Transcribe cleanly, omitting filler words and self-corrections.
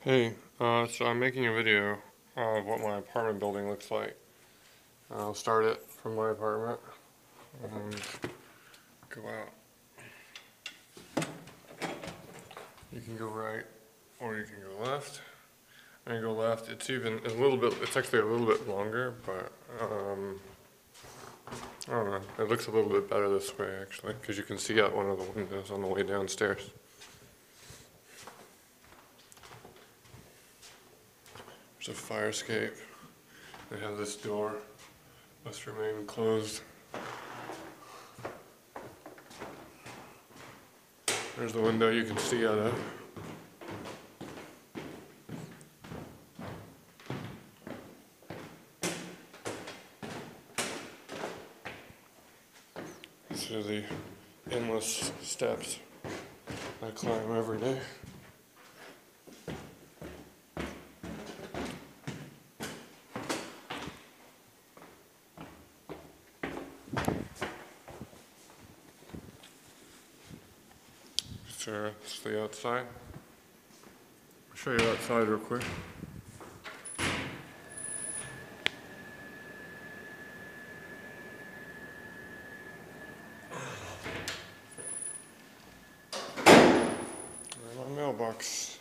Hey, so I'm making a video of what my apartment building looks like. I'll start it from my apartment and go out. You can go right or you can go left. And go left, it's actually a little bit longer, but I don't know, it looks a little bit better this way actually, because you can see out one of the windows on the way downstairs. There's a fire escape. They have this door, must remain closed. There's the window you can see out of. These are the endless steps I climb every day. So it's the outside. I'll show you outside real quick. My mailbox.